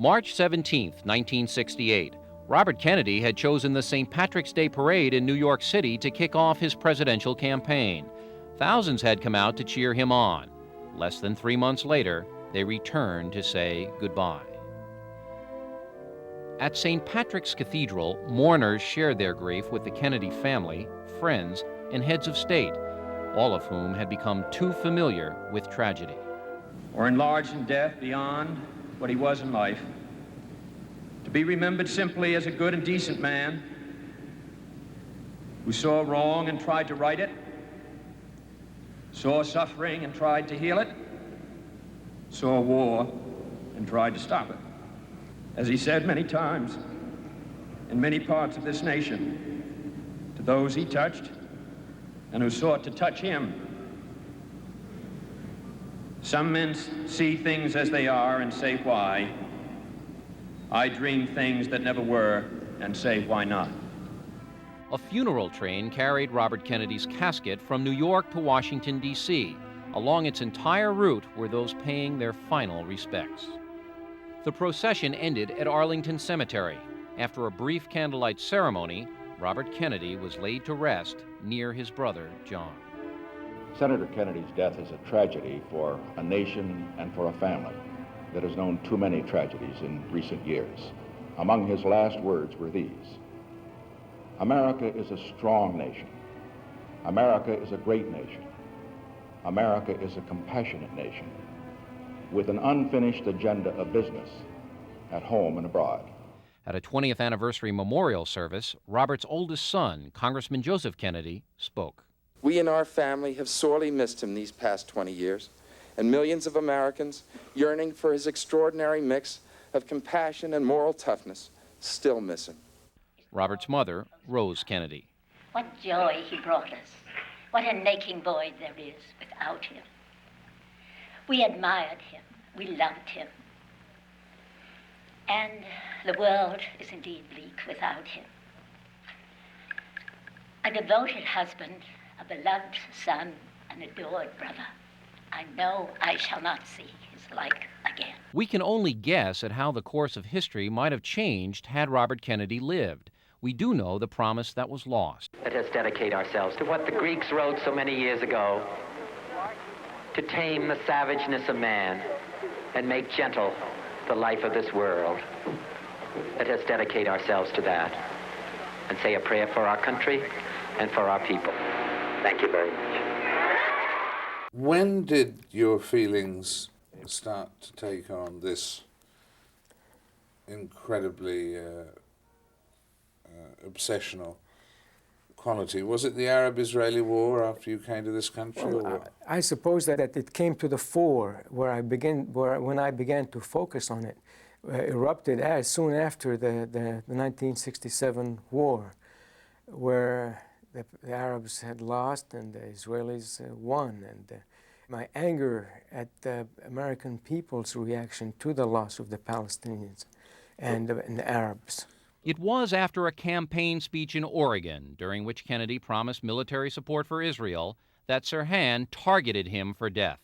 March 17, 1968. Robert Kennedy had chosen the St. Patrick's Day Parade in New York City to kick off his presidential campaign. Thousands had come out to cheer him on. Less than 3 months later, they returned to say goodbye. At St. Patrick's Cathedral, mourners shared their grief with the Kennedy family, friends, and heads of state, all of whom had become too familiar with tragedy. Or enlarged in death beyond what he was in life, to be remembered simply as a good and decent man who saw wrong and tried to right it, saw suffering and tried to heal it, saw war and tried to stop it. As he said many times in many parts of this nation, to those he touched and who sought to touch him, some men see things as they are and say why. I dream things that never were and say why not. A funeral train carried Robert Kennedy's casket from New York to Washington, D.C. Along its entire route were those paying their final respects. The procession ended at Arlington Cemetery. After a brief candlelight ceremony, Robert Kennedy was laid to rest near his brother, John. Senator Kennedy's death is a tragedy for a nation and for a family that has known too many tragedies in recent years. Among his last words were these: America is a strong nation. America is a great nation. America is a compassionate nation with an unfinished agenda of business at home and abroad. At a 20th anniversary memorial service, Robert's oldest son, Congressman Joseph Kennedy, spoke. We in our family have sorely missed him these past 20 years, and millions of Americans, yearning for his extraordinary mix of compassion and moral toughness, still miss him. Robert's mother, Rose Kennedy. What joy he brought us. What an aching void there is without him. We admired him. We loved him. And the world is indeed bleak without him. A devoted husband, a beloved son, an adored brother. I know I shall not see his like again. We can only guess at how the course of history might have changed had Robert Kennedy lived. We do know the promise that was lost. Let us dedicate ourselves to what the Greeks wrote so many years ago, to tame the savageness of man and make gentle the life of this world. Let us dedicate ourselves to that and say a prayer for our country and for our people. Thank you very much. When did your feelings start to take on this incredibly obsessional quality? Was it the Arab-Israeli War after you came to this country? Well, I suppose that it came to the fore when I began to focus on it. Erupted as soon after the 1967 war, where the Arabs had lost and the Israelis won. And my anger at the American people's reaction to the loss of the Palestinians and the Arabs. It was after a campaign speech in Oregon, during which Kennedy promised military support for Israel, that Sirhan targeted him for death.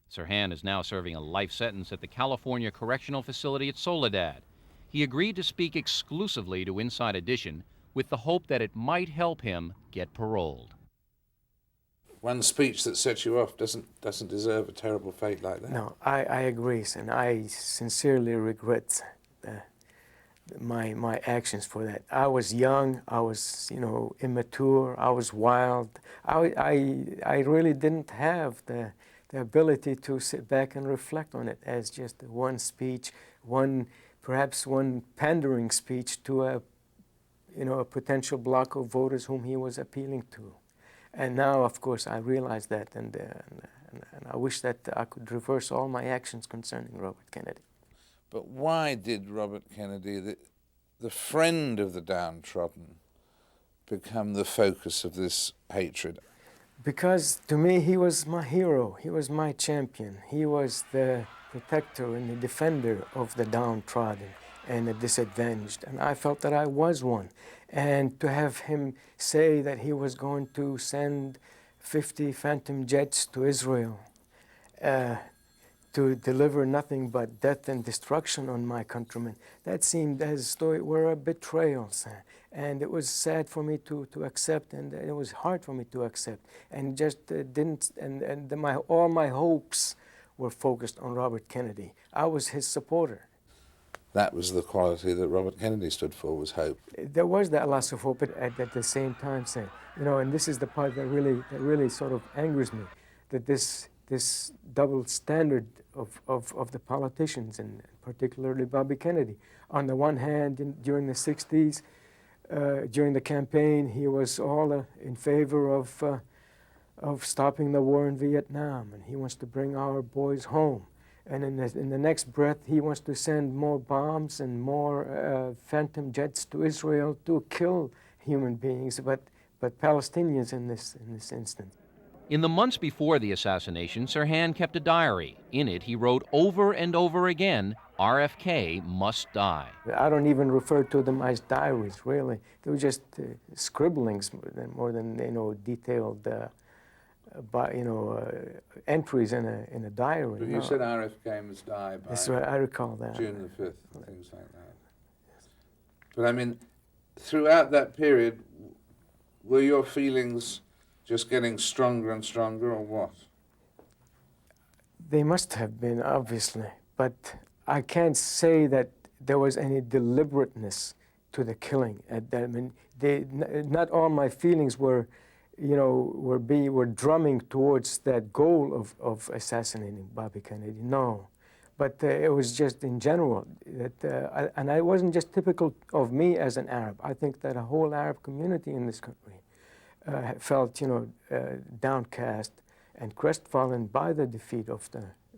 Sirhan is now serving a life sentence at the California Correctional Facility at Soledad. He agreed to speak exclusively to Inside Edition with the hope that it might help him get paroled. One speech that set you off doesn't deserve a terrible fate like that. No, I agree, and I sincerely regret my actions for that. I was young, I was, immature, I was wild. I really didn't have the ability to sit back and reflect on it as just one speech, perhaps one pandering speech to a potential block of voters whom he was appealing to. And now, of course, I realize that, and I wish that I could reverse all my actions concerning Robert Kennedy. But why did Robert Kennedy, the friend of the downtrodden, become the focus of this hatred? Because to me, he was my hero. He was my champion. He was the protector and the defender of the downtrodden and the disadvantaged. And I felt that I was one. And to have him say that he was going to send 50 Phantom jets to Israel, to deliver nothing but death and destruction on my countrymen. That seemed as though it were a betrayal, sir. And it was sad for me to accept, and it was hard for me to accept. And just didn't, and all my hopes were focused on Robert Kennedy. I was his supporter. That was the quality that Robert Kennedy stood for, was hope. There was that loss of hope, but at the same time, sir, you know, and this is the part that really sort of angers me, that this double standard of the politicians, and particularly Bobby Kennedy. On the one hand, during the 60s, during the campaign, he was all in favor of stopping the war in Vietnam, and he wants to bring our boys home. And in the next breath, he wants to send more bombs and more phantom jets to Israel to kill human beings, but Palestinians in this instance. In the months before the assassination, Sirhan kept a diary. In it, he wrote over and over again, RFK must die. I don't even refer to them as diaries, really. They were just scribblings more than detailed entries in a diary. But you said RFK must die by That's right, I recall that. June the 5th, things like that. But I mean, throughout that period, were your feelings just getting stronger and stronger, or what? They must have been, obviously, but I can't say that there was any deliberateness to the killing. I mean, not all my feelings were drumming towards that goal of assassinating Bobby Kennedy. No, but it was just in general that, and it wasn't just typical of me as an Arab. I think that a whole Arab community in this country felt, downcast and crestfallen by the defeat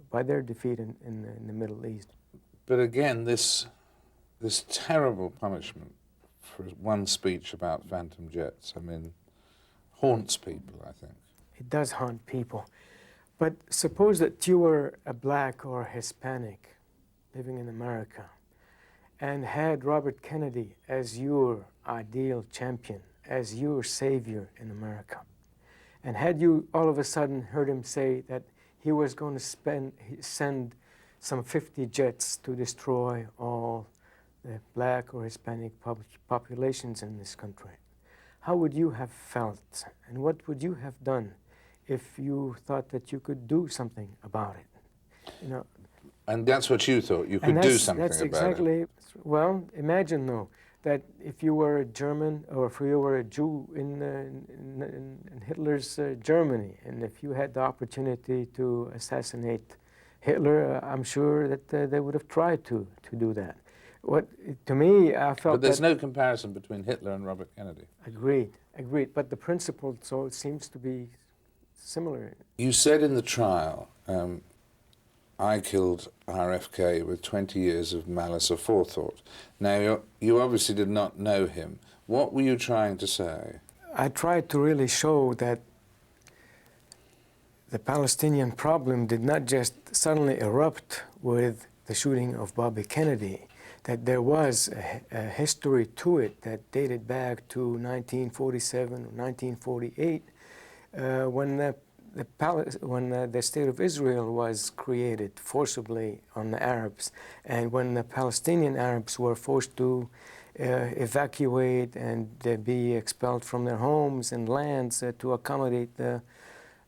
by their defeat in the Middle East. But again, this terrible punishment for one speech about phantom jets, I mean, haunts people, I think. It does haunt people. But suppose that you were a black or Hispanic living in America and had Robert Kennedy as your ideal champion, as your savior in America. And had you all of a sudden heard him say that he was going to send some 50 jets to destroy all the black or Hispanic populations in this country, how would you have felt? And what would you have done if you thought that you could do something about it? And that's what you thought, you could do something about exactly it. Well, imagine, though, that if you were a German or if you were a Jew in Hitler's Germany, and if you had the opportunity to assassinate Hitler, I'm sure that they would have tried to do that. To me, I felt But there's no comparison between Hitler and Robert Kennedy. Agreed. But the principle, so it seems to be similar. You said in the trial, I killed RFK with 20 years of malice aforethought. Now, you obviously did not know him. What were you trying to say? I tried to really show that the Palestinian problem did not just suddenly erupt with the shooting of Bobby Kennedy, that there was a history to it that dated back to 1947 or 1948, when the State of Israel was created forcibly on the Arabs, and when the Palestinian Arabs were forced to evacuate and be expelled from their homes and lands to accommodate the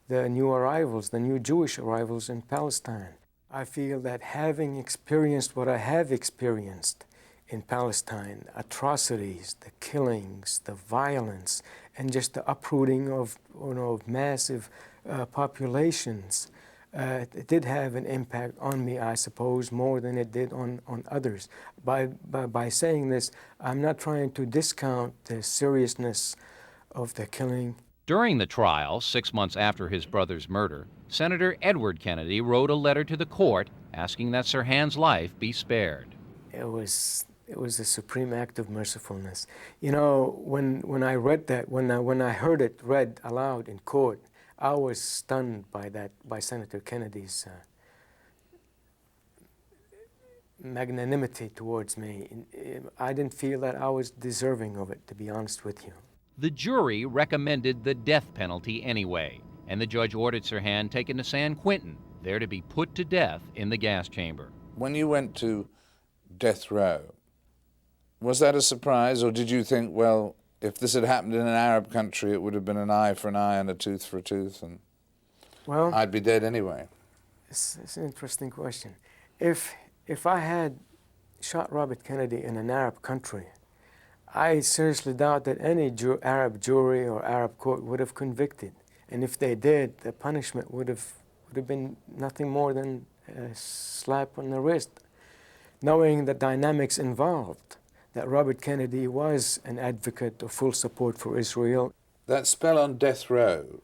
new arrivals, the new Jewish arrivals in Palestine. I feel that having experienced what I have experienced in Palestine, atrocities, the killings, the violence, and just the uprooting of massive populations, it did have an impact on me, I suppose, more than it did on others. By saying this, I'm not trying to discount the seriousness of the killing. During the trial, 6 months after his brother's murder, Senator Edward Kennedy wrote a letter to the court asking that Sirhan's life be spared. It was a supreme act of mercifulness. When I read that, when I heard it read aloud in court, I was stunned by Senator Kennedy's magnanimity towards me. I didn't feel that I was deserving of it, to be honest with you. The jury recommended the death penalty anyway, and the judge ordered Sirhan taken to San Quentin, there to be put to death in the gas chamber. When you went to death row, was that a surprise, or did you think, well, if this had happened in an Arab country, it would have been an eye for an eye and a tooth for a tooth, and Well, I'd be dead anyway? it's an interesting question. If I had shot Robert Kennedy in an Arab country, I seriously doubt that any Arab jury or Arab court would have convicted. And if they did, the punishment would have been nothing more than a slap on the wrist, knowing the dynamics involved, that Robert Kennedy was an advocate of full support for Israel. That spell on death row,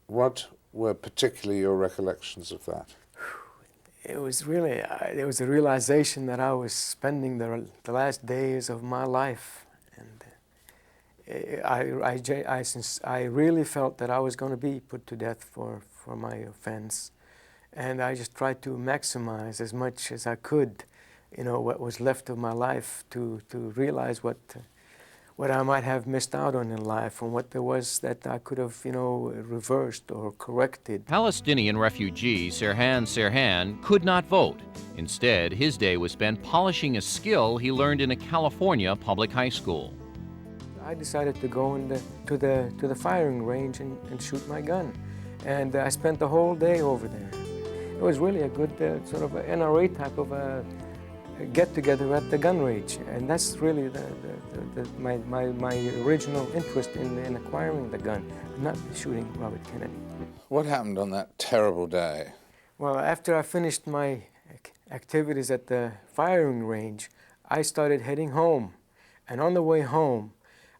what were particularly your recollections of that? It was really, there was a realization that I was spending the last days of my life. And I really felt that I was going to be put to death for my offense. And I just tried to maximize as much as I could, you know, what was left of my life to realize what I might have missed out on in life and what there was that I could have, you know, reversed or corrected. Palestinian refugee Sirhan Sirhan could not vote. Instead, his day was spent polishing a skill he learned in a California public high school. I decided to go to the firing range and shoot my gun. And I spent the whole day over there. It was really a good sort of NRA type of a get-together at the gun range. And that's really my original interest in acquiring the gun, not shooting Robert Kennedy. What happened on that terrible day? Well, after I finished my activities at the firing range, I started heading home. And on the way home,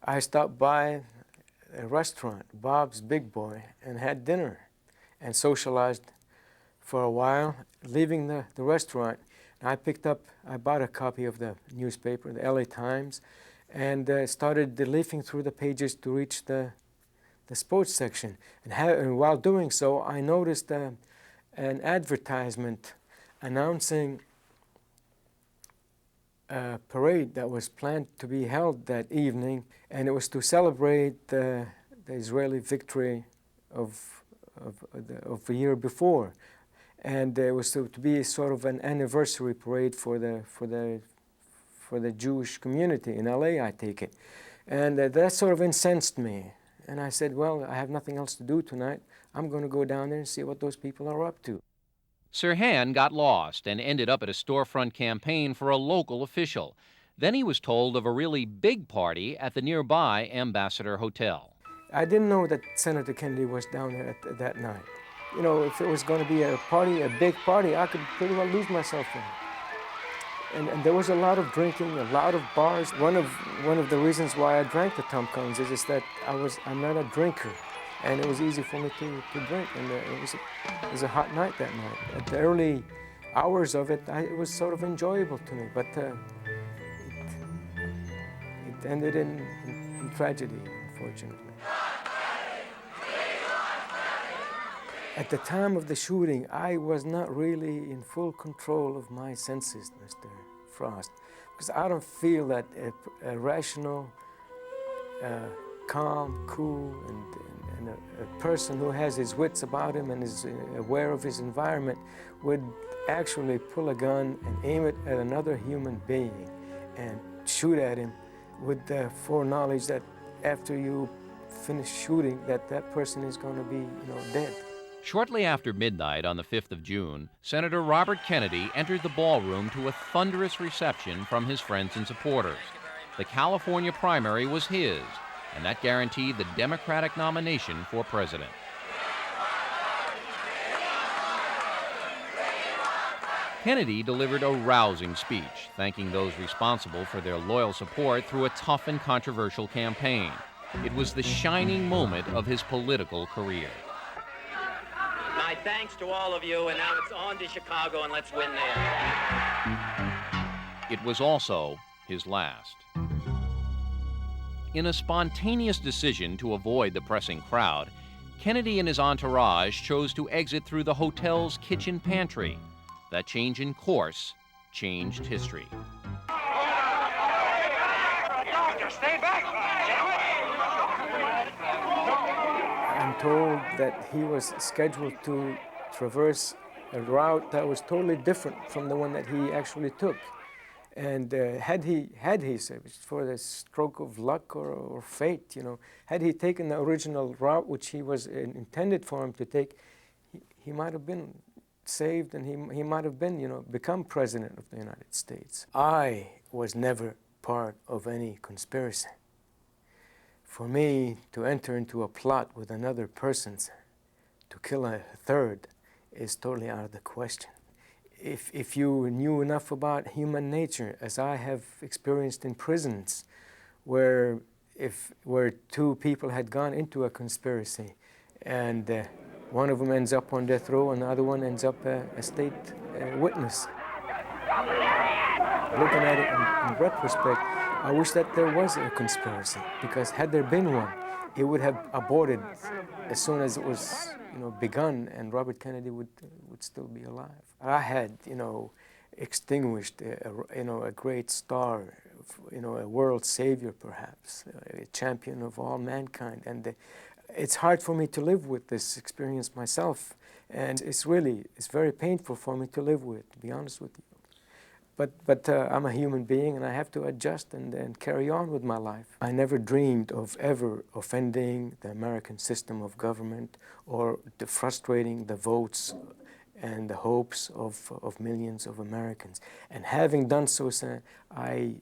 I stopped by a restaurant, Bob's Big Boy, and had dinner and socialized for a while. Leaving the restaurant, I bought a copy of the newspaper, the LA Times, and started leafing through the pages to reach the sports section. And while doing so, I noticed an advertisement announcing a parade that was planned to be held that evening, and it was to celebrate the Israeli victory of the year before. And it was to be sort of an anniversary parade for the Jewish community in LA, I take it. And that sort of incensed me. And I said, well, I have nothing else to do tonight. I'm going to go down there and see what those people are up to. Sirhan got lost and ended up at a storefront campaign for a local official. Then he was told of a really big party at the nearby Ambassador Hotel. I didn't know that Senator Kennedy was down there that night. You know, if it was going to be a party, a big party, I could pretty well lose myself in it. And there was a lot of drinking, a lot of bars. One of the reasons why I drank the Tom Collins is that I'm not a drinker, and it was easy for me to drink. And it was a hot night that night. At the early hours of it, it was sort of enjoyable to me, but it ended in tragedy, unfortunately. At the time of the shooting, I was not really in full control of my senses, Mr. Frost, because I don't feel that a rational, calm, cool, and a person who has his wits about him and is aware of his environment would actually pull a gun and aim it at another human being and shoot at him with the foreknowledge that after you finish shooting, that person is going to be, dead. Shortly after midnight on the 5th of June, Senator Robert Kennedy entered the ballroom to a thunderous reception from his friends and supporters. The California primary was his, and that guaranteed the Democratic nomination for president. Kennedy delivered a rousing speech, thanking those responsible for their loyal support through a tough and controversial campaign. It was the shining moment of his political career. My thanks to all of you, and now it's on to Chicago, and let's win there. It was also his last. In a spontaneous decision to avoid the pressing crowd, Kennedy and his entourage chose to exit through the hotel's kitchen pantry. That change in course changed history. I'm told that he was scheduled to traverse a route that was totally different from the one that he actually took. And had he, for the stroke of luck or fate, you know, had he taken the original route which he was intended for him to take, he might have been saved, and he might have been, you know, become president of the United States. I was never part of any conspiracy. For me to enter into a plot with another person to kill a third is totally out of the question. If you knew enough about human nature, as I have experienced in prisons, where two people had gone into a conspiracy, and one of them ends up on death row and the other one ends up a state witness. Looking at it in retrospect, I wish that there was a conspiracy, because had there been one, it would have aborted as soon as it was, you know, begun, and Robert Kennedy would still be alive. I had, you know, extinguished, a great star, you know, a world savior perhaps, a champion of all mankind, and it's hard for me to live with this experience myself, and it's very painful for me to live with, to be honest with you. But I'm a human being, and I have to adjust and carry on with my life. I never dreamed of ever offending the American system of government or frustrating the votes and the hopes of millions of Americans. And having done so, sir, I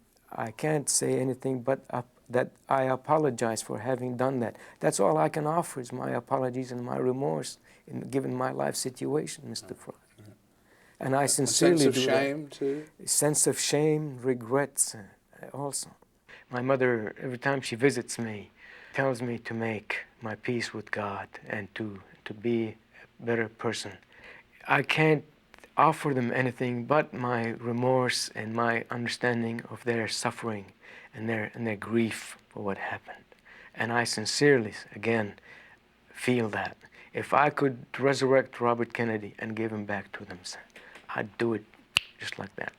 can't say anything but that I apologize for having done that. That's all I can offer, is my apologies and my remorse given my life situation, Mr. Fry. And I sincerely do that. A sense of shame, too? A sense of shame, regrets also. My mother, every time she visits me, tells me to make my peace with God and to be a better person. I can't offer them anything but my remorse and my understanding of their suffering and their grief for what happened. And I sincerely, again, feel that. If I could resurrect Robert Kennedy and give him back to them, I'd do it just like that.